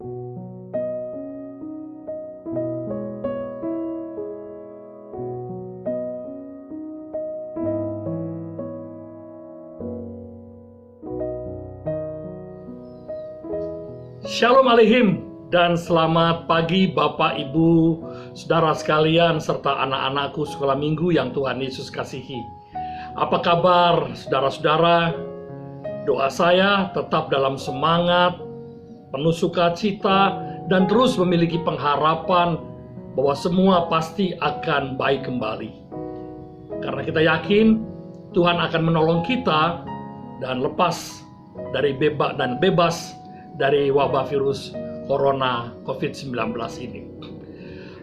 Shalom Aleihim dan selamat pagi Bapak, Ibu, Saudara sekalian, serta anak-anakku sekolah minggu yang Tuhan Yesus kasihi. Apa kabar saudara-saudara? Doa saya tetap dalam semangat, penuh sukacita, dan terus memiliki pengharapan bahwa semua pasti akan baik kembali. Karena kita yakin Tuhan akan menolong kita dan lepas dari bebas dari wabah virus corona COVID-19 ini.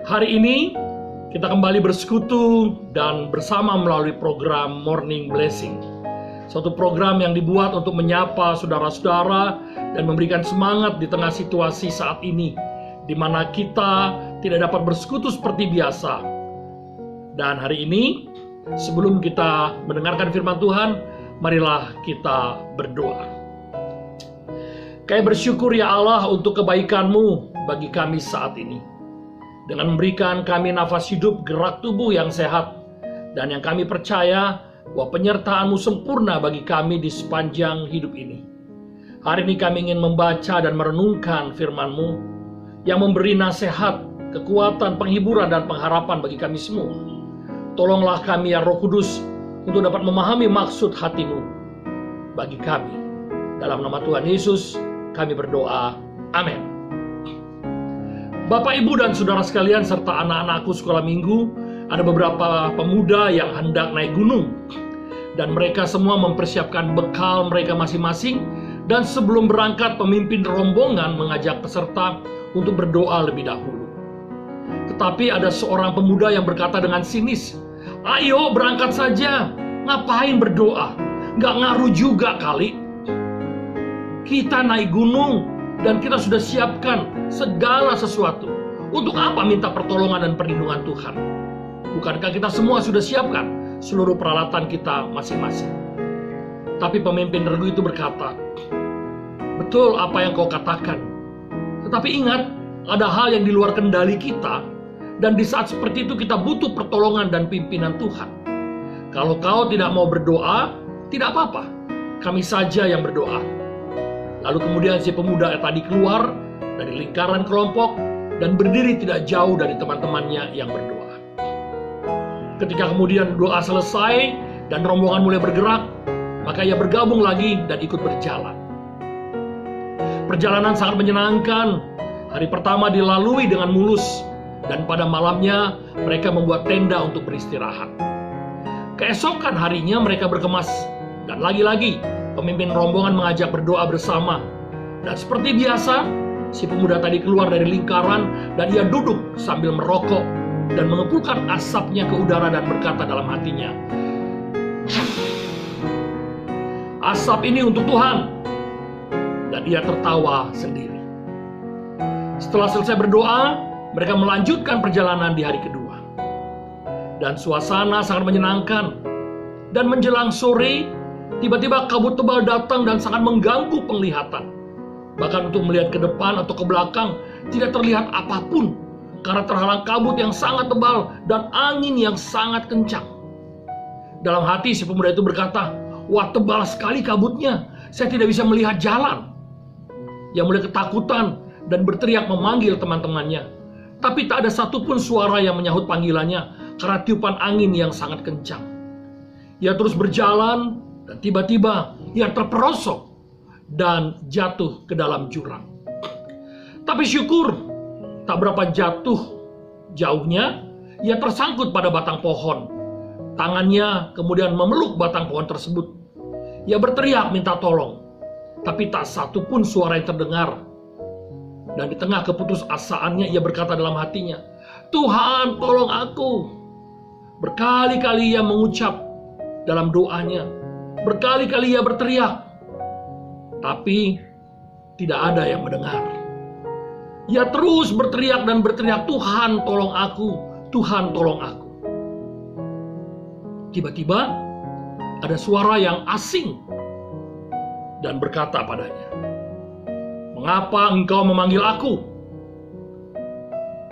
Hari ini kita kembali bersekutu dan bersama melalui program Morning Blessing. Suatu program yang dibuat untuk menyapa saudara-saudara dan memberikan semangat di tengah situasi saat ini, di mana kita tidak dapat bersekutu seperti biasa. Dan hari ini, sebelum kita mendengarkan firman Tuhan, marilah kita berdoa. Kami bersyukur ya Allah untuk kebaikan-Mu bagi kami saat ini. Dengan memberikan kami nafas hidup, gerak tubuh yang sehat, dan yang kami percaya bahwa penyertaan-Mu sempurna bagi kami di sepanjang hidup ini. Hari ini kami ingin membaca dan merenungkan firman-Mu yang memberi nasihat, kekuatan, penghiburan, dan pengharapan bagi kami semua. Tolonglah kami ya Roh Kudus untuk dapat memahami maksud hati-Mu bagi kami. Dalam nama Tuhan Yesus kami berdoa, amin. Bapak, Ibu, dan saudara sekalian, serta anak-anakku sekolah minggu, ada beberapa pemuda yang hendak naik gunung. Dan mereka semua mempersiapkan bekal mereka masing-masing. Dan sebelum berangkat, pemimpin rombongan mengajak peserta untuk berdoa lebih dahulu. Tetapi ada seorang pemuda yang berkata dengan sinis, "Ayo berangkat saja, ngapain berdoa? Nggak ngaruh juga kali. Kita naik gunung dan kita sudah siapkan segala sesuatu. Untuk apa minta pertolongan dan perlindungan Tuhan? Bukankah kita semua sudah siapkan seluruh peralatan kita masing-masing?" Tapi pemimpin regu itu berkata, "Betul apa yang kau katakan. Tetapi ingat, ada hal yang di luar kendali kita, dan di saat seperti itu kita butuh pertolongan dan pimpinan Tuhan. Kalau kau tidak mau berdoa, tidak apa-apa. Kami saja yang berdoa." Lalu kemudian si pemuda tadi keluar dari lingkaran kelompok dan berdiri tidak jauh dari teman-temannya yang berdoa. Ketika kemudian doa selesai dan rombongan mulai bergerak, maka ia bergabung lagi dan ikut berjalan. Perjalanan sangat menyenangkan. Hari pertama dilalui dengan mulus, dan pada malamnya mereka membuat tenda untuk beristirahat. Keesokan harinya mereka berkemas, dan lagi-lagi pemimpin rombongan mengajak berdoa bersama. Dan seperti biasa, si pemuda tadi keluar dari lingkaran dan ia duduk sambil merokok dan mengepulkan asapnya ke udara dan berkata dalam hatinya, "Asap ini untuk Tuhan." Dan ia tertawa sendiri. Setelah selesai berdoa, mereka melanjutkan perjalanan di hari kedua. Dan suasana sangat menyenangkan. Dan menjelang sore, tiba-tiba kabut tebal datang dan sangat mengganggu penglihatan. Bahkan untuk melihat ke depan atau ke belakang tidak terlihat apapun karena terhalang kabut yang sangat tebal dan angin yang sangat kencang. Dalam hati si pemuda itu berkata, "Wah, tebal sekali kabutnya, saya tidak bisa melihat jalan." Ia mulai ketakutan dan berteriak memanggil teman-temannya. Tapi tak ada satupun suara yang menyahut panggilannya karena tiupan angin yang sangat kencang. Ia terus berjalan dan tiba-tiba ia terperosok dan jatuh ke dalam jurang. Tapi syukur, tak berapa jauhnya, ia tersangkut pada batang pohon. Tangannya kemudian memeluk batang pohon tersebut. Ia berteriak minta tolong, tapi tak satu pun suara yang terdengar. Dan di tengah keputusasaannya ia berkata dalam hatinya, "Tuhan, tolong aku." Berkali-kali ia mengucap dalam doanya, berkali-kali ia berteriak, tapi tidak ada yang mendengar. Ia terus berteriak dan berteriak, "Tuhan, tolong aku, Tuhan, tolong aku." Tiba-tiba ada suara yang asing dan berkata padanya, Mengapa engkau memanggil aku?"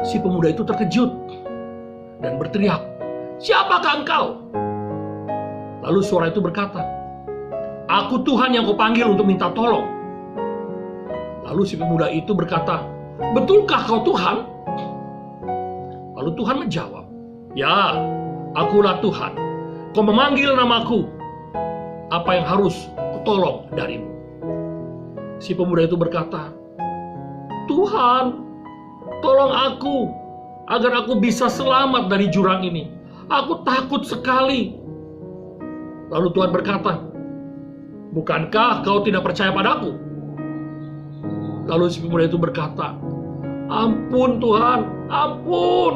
Si pemuda itu terkejut dan berteriak, "Siapakah engkau?" Lalu suara itu berkata, "Aku Tuhan yang kau panggil untuk minta tolong." Lalu si pemuda itu berkata, "Betulkah kau Tuhan?" Lalu Tuhan menjawab, "Ya, akulah Tuhan. Kau memanggil namaku. Apa yang harus kutolong darimu?" Si pemuda itu berkata, "Tuhan, tolong aku agar aku bisa selamat dari jurang ini. Aku takut sekali." Lalu Tuhan berkata, "Bukankah kau tidak percaya padaku?" Lalu si pemuda itu berkata, "Ampun Tuhan, ampun.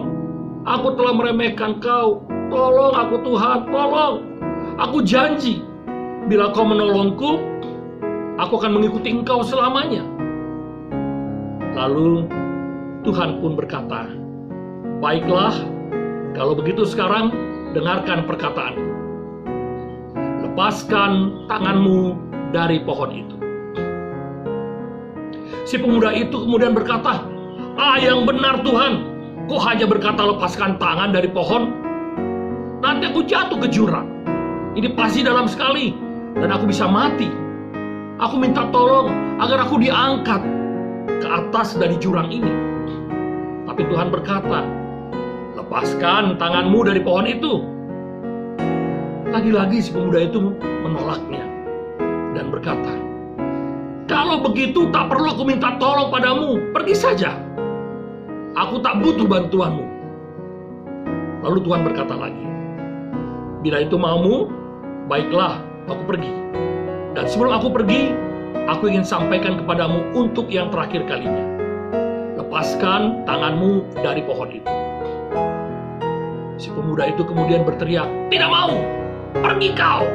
Aku telah meremehkan kau. Tolong aku Tuhan, tolong. Aku janji, bila kau menolongku, aku akan mengikuti engkau selamanya." Lalu Tuhan pun berkata, "Baiklah, kalau begitu sekarang dengarkan perkataanku. Lepaskan tanganmu dari pohon itu." Si pemuda itu kemudian berkata, yang benar Tuhan. Kok hanya berkata lepaskan tangan dari pohon? Nanti aku jatuh ke jurang. Ini pasti dalam sekali dan aku bisa mati. Aku minta tolong agar aku diangkat ke atas dari jurang ini." Tapi Tuhan berkata, "Lepaskan tanganmu dari pohon itu." Lagi-lagi si pemuda itu menolaknya dan berkata, "Kalau begitu tak perlu aku minta tolong padamu, pergi saja. Aku tak butuh bantuanmu." Lalu Tuhan berkata lagi, "Bila itu maumu, baiklah, aku pergi. Dan sebelum aku pergi, aku ingin sampaikan kepadamu untuk yang terakhir kalinya. Lepaskan tanganmu dari pohon itu." Si pemuda itu kemudian berteriak, "Tidak mau, pergi kau!"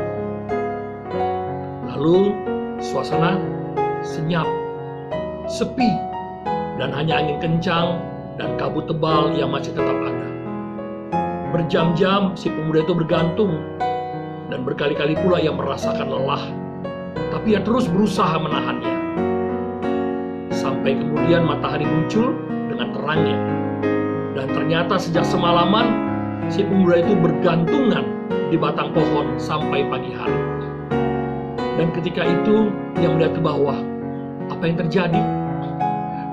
Lalu suasana senyap, sepi, dan hanya angin kencang dan kabut tebal yang masih tetap ada. Berjam-jam si pemuda itu bergantung, dan berkali-kali pula ia merasakan lelah, tapi ia terus berusaha menahannya. Sampai kemudian matahari muncul dengan terangnya, dan ternyata sejak semalaman si pemuda itu bergantungan di batang pohon sampai pagi hari. Dan ketika itu dia melihat ke bawah. Apa yang terjadi?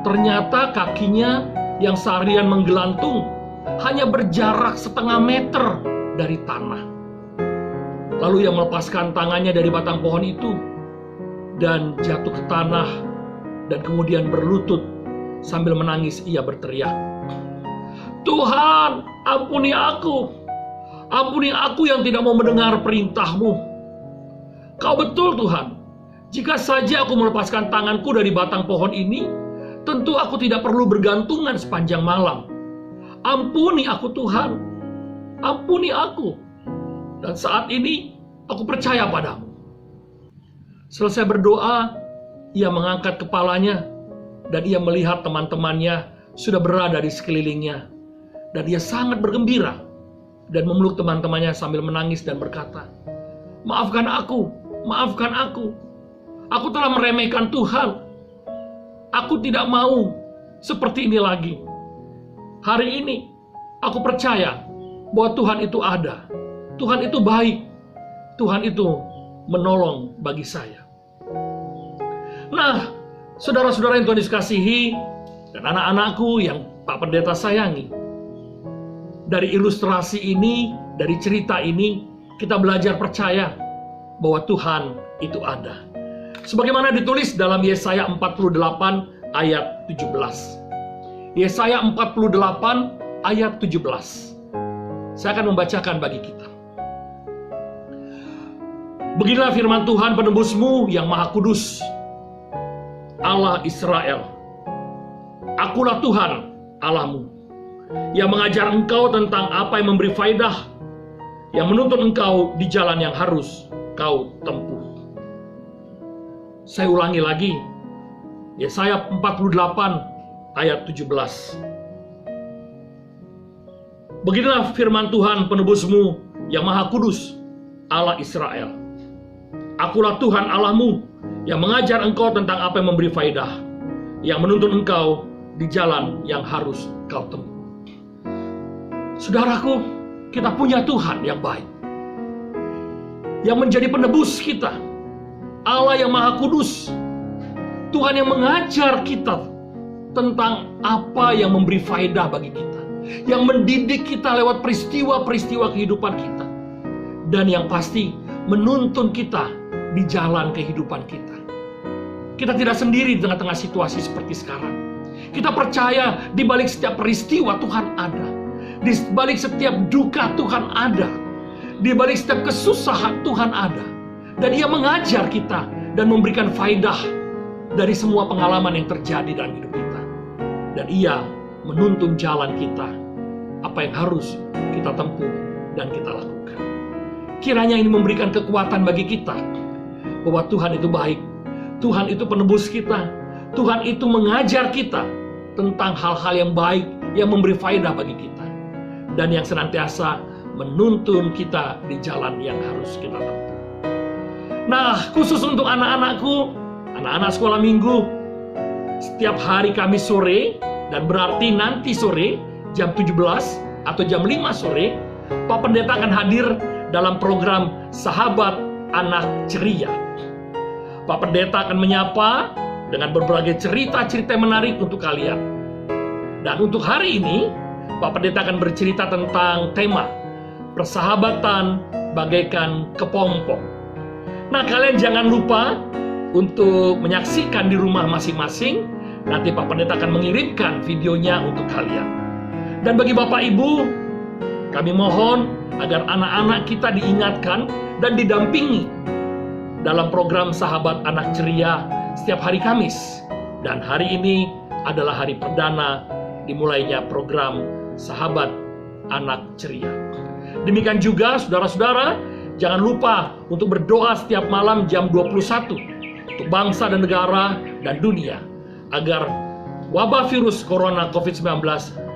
Ternyata kakinya yang seharian menggelantung hanya berjarak setengah meter dari tanah. Lalu ia melepaskan tangannya dari batang pohon itu dan jatuh ke tanah, dan kemudian berlutut sambil menangis ia berteriak, "Tuhan, ampuni aku. Ampuni aku yang tidak mau mendengar perintah-Mu. Kau betul Tuhan. Jika saja aku melepaskan tanganku dari batang pohon ini, tentu aku tidak perlu bergantungan sepanjang malam. Ampuni aku Tuhan. Ampuni aku. Dan saat ini aku percaya padamu." Selesai berdoa, ia mengangkat kepalanya dan ia melihat teman-temannya sudah berada di sekelilingnya. Dan ia sangat bergembira dan memeluk teman-temannya sambil menangis dan berkata, "Maafkan aku, maafkan aku. Aku telah meremehkan Tuhan. Aku tidak mau seperti ini lagi. Hari ini aku percaya bahwa Tuhan itu ada. Tuhan itu baik. Tuhan itu menolong bagi saya." Nah, saudara-saudara yang Tuhan dikasihi dan anak-anakku yang Pak Pendeta sayangi, dari ilustrasi ini, dari cerita ini, kita belajar percaya bahwa Tuhan itu ada. Sebagaimana ditulis dalam Yesaya 48 ayat 17. Yesaya 48 ayat 17. Saya akan membacakan bagi kita. "Beginilah firman Tuhan penebusmu yang Maha Kudus, Allah Israel. Akulah Tuhan Allahmu, yang mengajar engkau tentang apa yang memberi faedah, yang menuntun engkau di jalan yang harus kau tempuh." Saya ulangi lagi, Yesaya 48 ayat 17. "Beginilah firman Tuhan penebusmu yang Maha Kudus, Allah Israel. Akulah Tuhan Allahmu, yang mengajar engkau tentang apa yang memberi faedah, yang menuntun engkau di jalan yang harus kau tempuh. Saudaraku, kita punya Tuhan yang baik, yang menjadi penebus kita, Allah yang Maha Kudus, Tuhan yang mengajar kita tentang apa yang memberi faedah bagi kita, yang mendidik kita lewat peristiwa-peristiwa kehidupan kita, dan yang pasti menuntun kita di jalan kehidupan kita. Kita tidak sendiri di tengah-tengah situasi seperti sekarang. Kita percaya di balik setiap peristiwa Tuhan ada. Di balik setiap duka Tuhan ada. Di balik setiap kesusahan Tuhan ada. Dan Ia mengajar kita dan memberikan faedah dari semua pengalaman yang terjadi dalam hidup kita. Dan Ia menuntun jalan kita, apa yang harus kita tempuh dan kita lakukan. Kiranya ini memberikan kekuatan bagi kita bahwa Tuhan itu baik, Tuhan itu penebus kita, Tuhan itu mengajar kita tentang hal-hal yang baik yang memberi faedah bagi kita, dan yang senantiasa menuntun kita di jalan yang harus kita tempuh. Nah, khusus untuk anak-anakku, anak-anak sekolah minggu, setiap hari Kamis sore, dan berarti nanti sore jam 17 atau jam 5 sore, Pak Pendeta akan hadir dalam program Sahabat Anak Ceria. Pak Pendeta akan menyapa dengan berbagai cerita-cerita menarik untuk kalian. Dan untuk hari ini, Pak Pendeta akan bercerita tentang tema persahabatan bagaikan kepompong. Nah, kalian jangan lupa untuk menyaksikan di rumah masing-masing. Nanti Pak Pendeta akan mengirimkan videonya untuk kalian. Dan bagi Bapak Ibu, kami mohon agar anak-anak kita diingatkan dan didampingi dalam program Sahabat Anak Ceria setiap hari Kamis. Dan hari ini adalah hari perdana dimulainya program Sahabat Anak Ceria. Demikian juga saudara-saudara, jangan lupa untuk berdoa setiap malam jam 21 untuk bangsa dan negara dan dunia, agar wabah virus corona COVID-19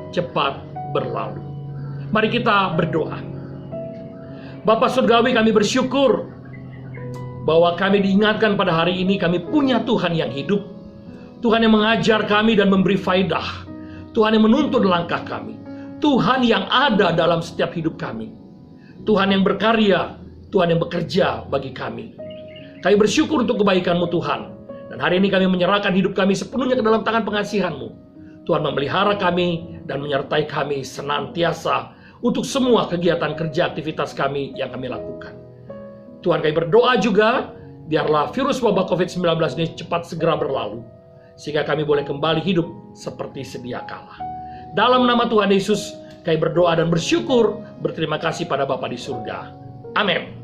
cepat berlalu. Mari kita berdoa. Bapa Surgawi, kami bersyukur bahwa kami diingatkan pada hari ini kami punya Tuhan yang hidup, Tuhan yang mengajar kami dan memberi faedah, Tuhan yang menuntun langkah kami, Tuhan yang ada dalam setiap hidup kami, Tuhan yang berkarya, Tuhan yang bekerja bagi kami. Kami bersyukur untuk kebaikan-Mu Tuhan, dan hari ini kami menyerahkan hidup kami sepenuhnya ke dalam tangan pengasihan-Mu. Tuhan memelihara kami dan menyertai kami senantiasa untuk semua kegiatan kerja aktivitas kami yang kami lakukan. Tuhan, kami berdoa juga, biarlah virus wabah COVID-19 ini cepat segera berlalu, sehingga kami boleh kembali hidup seperti sedia kala. Dalam nama Tuhan Yesus, kami berdoa dan bersyukur, berterima kasih pada Bapa di surga. Amin.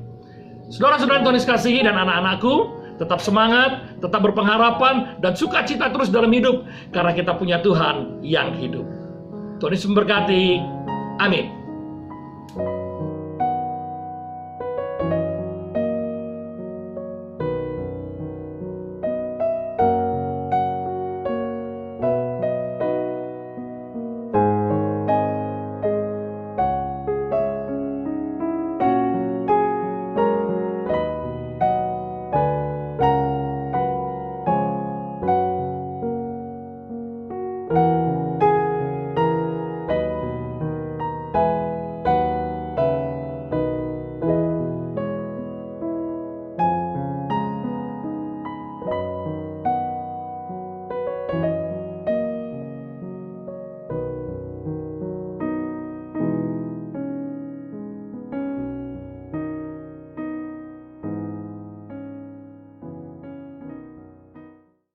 Saudara-saudara Tuhan Yesus kasihi dan anak-anakku, tetap semangat, tetap berpengharapan, dan sukacita terus dalam hidup, karena kita punya Tuhan yang hidup. Tuhan Yesus memberkati. Amin.